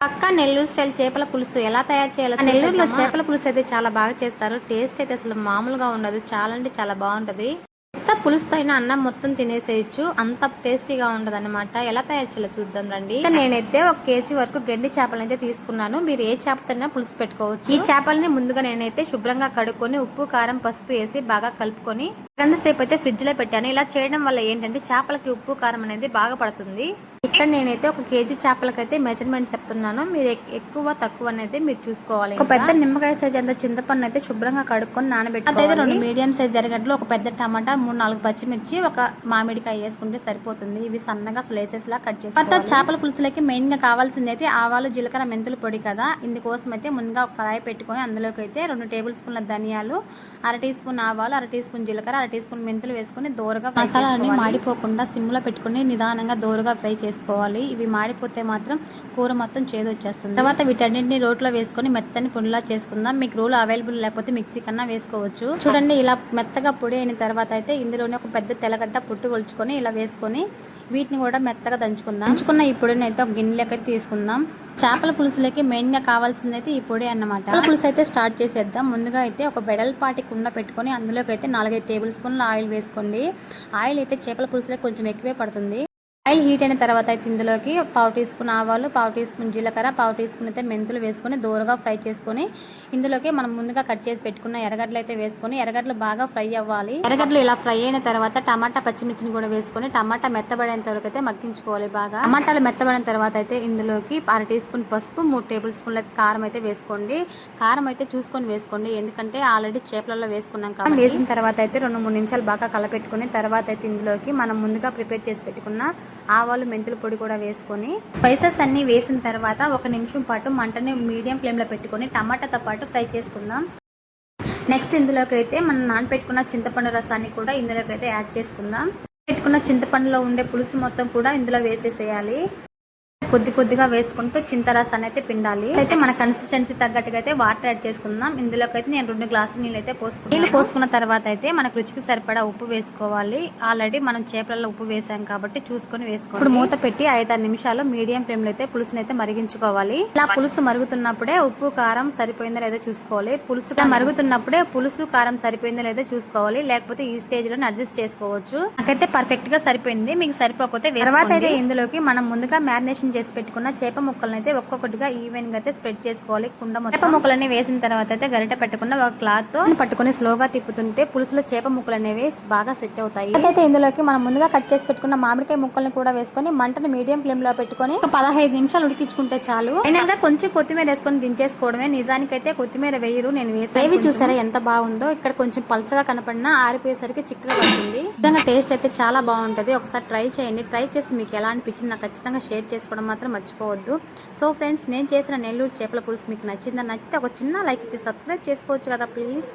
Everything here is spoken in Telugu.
పక్కా నెల్లూరు స్టైల్ చేపల పులుసు ఎలా తయారు చేయాలో నెల్లూరులో చేపల పులుసు అయితే చాలా బాగా చేస్తారు. టేస్ట్ అయితే అసలు మామూలుగా ఉండదు. చాలా అంటే చాలా బాగుంటది. ఎంత పులుసుతో అయినా అన్నం మొత్తం తినేసేయచ్చు. అంత టేస్టీగా ఉండదు అనమాట. ఎలా తయారు చేయాలో చూద్దాం రండి. నేనైతే 1 కేజీ వరకు గెండి చేపలను అయితే తీసుకున్నాను. మీరు ఏ చేపతోనైనా పులుసు పెట్టుకోవచ్చు. ఈ చేపలని ముందుగా నేనైతే శుభ్రంగా కడుక్కొని ఉప్పు కారం పసుపు వేసి బాగా కలుపుకొని గంట సేపు అయితే ఫ్రిడ్జ్ లో పెట్టాను. ఇలా చేయడం వల్ల ఏంటంటే చేపలకి ఉప్పు కారం అనేది బాగా పడుతుంది. ఇక్కడ నేనైతే 1 కేజీ చేపలకైతే మెజర్మెంట్ చెప్తున్నాను. మీరు ఎక్కువ తక్కువ అనేది మీరు చూసుకోవాలి. ఒక పెద్ద నిమ్మకాయ సైజ్ అంత చింతపండు అయితే శుభ్రంగా కడుక్కొని నానబెట్టుకోవాలి. 2 మీడియం సైజ్ ఎర్రగడ్డలు, ఒక పెద్ద టమాటా, 3-4 పచ్చిమిర్చి, ఒక మామిడికాయ వేసుకుంటే సరిపోతుంది. ఇవి సన్నగా స్లైసెస్ లా కట్ చేసి తర్వాత చేపల పులుసులకి మెయిన్ గా కావాల్సింది అయితే ఆవాలు, జీలకర్ర, మెంతుల పొడి కదా. ఇందుకోసం అయితే ముందుగా ఒక కడాయి పెట్టుకొని అందులోకి అయితే 2 టేబుల్ స్పూన్ల ధనియాలు, 1/2 టీ స్పూన్ ఆవాలు, 1/2 టీ స్పూన్ జీలకర్ర, 1/2 టీ స్పూన్ మెంతులు వేసుకొని దోరగా మసాలాన్ని మాడిపోకుండా సిమ్ లో పెట్టుకుని నిదానంగా దోరగా ఫ్రై చేసుకోవాలి. ఇవి మాడిపోతే మాత్రం కూర మొత్తం చేదొచ్చేస్తుంది. తర్వాత వీటన్నింటిని రోట్లో వేసుకొని మెత్తని పొడిలా చేసుకుందాం. మీకు రోలు అవైలబుల్ లేకపోతే మిక్సీ కన్నా వేసుకోవచ్చు. చూడండి, ఇలా మెత్తగా పొడి అయిన తర్వాత అయితే ఇందులోనే ఒక పెద్ద తెల్లగడ్డ పుట్టు కొలుచుకొని ఇలా వేసుకొని వీటిని కూడా మెత్తగా దంచుకున్న ఈ పొడిని అయితే ఒక గిన్నెలోకి అయితే తీసుకుందాం. చేపల పులుసులకి మెయిన్ గా కావాల్సింది అయితే ఈ పొడి అన్నమాట. పులుసు అయితే స్టార్ట్ చేసేద్దాం. ముందుగా అయితే ఒక బెడల్పాటి కుండ పెట్టుకొని అందులోకి అయితే 4-5 టేబుల్ స్పూన్ల ఆయిల్ వేసుకోండి. ఆయిల్ అయితే చేపల పులుసులకి కొంచెం ఎక్కువే పడుతుంది. ఆయిల్ హీట్ అయిన తర్వాత అయితే ఇందులోకి 1/2 టీ స్పూన్ ఆవాలు, 1/2 టీ స్పూన్ జీలకర్ర, 1/2 టీ స్పూన్ అయితే మెంతులు వేసుకొని దూరగా ఫ్రై చేసుకొని ఇందులోకి మనం ముందుగా కట్ చేసి పెట్టుకున్న ఎర్రగడ్డలు అయితే వేసుకొని ఎర్రగడ్డలు బాగా ఫ్రై అవ్వాలి. ఎర్రగడ్డలు ఇలా ఫ్రై అయిన తర్వాత టమాటా పచ్చిమిర్చిని కూడా వేసుకొని టమాటా మెత్తబడేంత వరకు అయితే మగ్గించుకోవాలి బాగా. టమాటాలు మెత్తబడిన తర్వాత అయితే ఇందులోకి 1/2 టీ స్పూన్ పసుపు, 3 టేబుల్ స్పూన్ల కారం అయితే వేసుకోండి. కారం అయితే చూసుకొని వేసుకోండి, ఎందుకంటే ఆల్రెడీ చేపలలో వేసుకున్నాం కాబట్టి. వేసిన తర్వాత అయితే 2-3 నిమిషాలు బాగా కలపెట్టుకుని తర్వాత అయితే ఇందులోకి మనం ముందుగా ప్రిపేర్ చేసి పెట్టుకున్న ఆవాలు, మెంతుల పొడి కూడా వేసుకొని స్పైసెస్ అన్ని వేసిన తర్వాత 1 నిమిషం పాటు మంటని మీడియం ఫ్లేమ్ లో పెట్టుకొని టమాటాతో పాటు ఫ్రై చేసుకుందాం. నెక్స్ట్ ఇందులోకి అయితే మనం నానబెట్టుకున్న చింతపండు రసాన్ని కూడా ఇందులోకి అయితే యాడ్ చేసుకుందాం. పెట్టుకున్న చింతపండులో ఉండే పులుసు మొత్తం కూడా ఇందులో వేసేసేయాలి. కొద్దిగా వేసుకుంటూ చింతరసాన్ని అయితే పిండాలి. అయితే మన కన్సిస్టెన్సీ తగ్గట్టుగా అయితే వాటర్ యాడ్ చేసుకుందాం. ఇందులోకి అయితే నేను 2 గ్లాసుల నీళ్ళు అయితే పోసుకున్నాను. నీళ్ళు పోసుకున్న తర్వాత అయితే మనకు రుచికి సరిపడా ఉప్పు వేసుకోవాలి. ఆల్రెడీ మనం చేపలలో ఉప్పు వేసాం కాబట్టి చూసుకొని వేసుకోవాలి. ఇప్పుడు మూత పెట్టి 5-6 నిమిషాలు మీడియం ఫ్లేమ్ లో అయితే పులుసుని అయితే మరిగించుకోవాలి. ఇలా పులుసు మరుగుతున్నప్పుడే ఉప్పు కారం సరిపోయిందో లేదో చూసుకోవాలి. పులుసు మరుగుతున్నప్పుడే పులుసు కారం సరిపోయిందో లేదో చూసుకోవాలి. లేకపోతే ఈ స్టేజ్ లో అడ్జస్ట్ చేసుకోవచ్చు. నాకైతే పర్ఫెక్ట్ గా సరిపోయింది. మీకు సరిపోకపోతే తర్వాత అయితే ఇందులోకి మనం ముందుగా మ్యారినేషన్ చేసి పెట్టుకున్న చేప ముక్కలను అయితే ఒక్కొక్కటిగా ఈవెన్ గా అయితే స్ప్రెడ్ చేసుకోవాలి. కుండ మొత్తం చేప ముక్కలని వేసిన తర్వాత అయితే గరిట పెట్టుకున్న ఒక క్లాత్ తో పట్టుకుని స్లోగా తిప్పుతుంటే పులుసులో చేప ముక్కలు అనేవి బాగా సెట్ అవుతాయి. అయితే ఇందులోకి మనం ముందుగా కట్ చేసి పెట్టుకున్న మామిడికాయ ముక్కల్ని కూడా వేసుకొని మంటను మీడియం ఫ్లేమ్ లో పెట్టుకొని 15 నిమిషాలు ఉడికించుకుంటే చాలు. ఫైనల్ గా కొంచెం కొత్తిమీర వేసుకొని దించేసుకోవడమే. నిజానికైతే కొత్తిమీర వేయరు, నేను వేసి చూసారా ఎంత బాగుందో. ఇక్కడ కొంచెం పల్సగా కనపడినా ఆరిపోయేసరికి చిక్కగా పడుతుంది. నిజంగా టేస్ట్ అయితే చాలా బాగుంటది. ఒకసారి ట్రై చేయండి. ట్రై చేసి మీకు ఎలా అనిపించింది నాకు ఖచ్చితంగా షేర్ చేసుకోవడం మాత్రం మర్చిపోవద్దు. సో ఫ్రెండ్స్, నేను చేసిన నెల్లూరు చేపల పులుసు మీకు నచ్చితే ఒక చిన్న లైక్ ఇచ్చి సబ్స్క్రైబ్ చేసుకోవచ్చు కదా ప్లీజ్.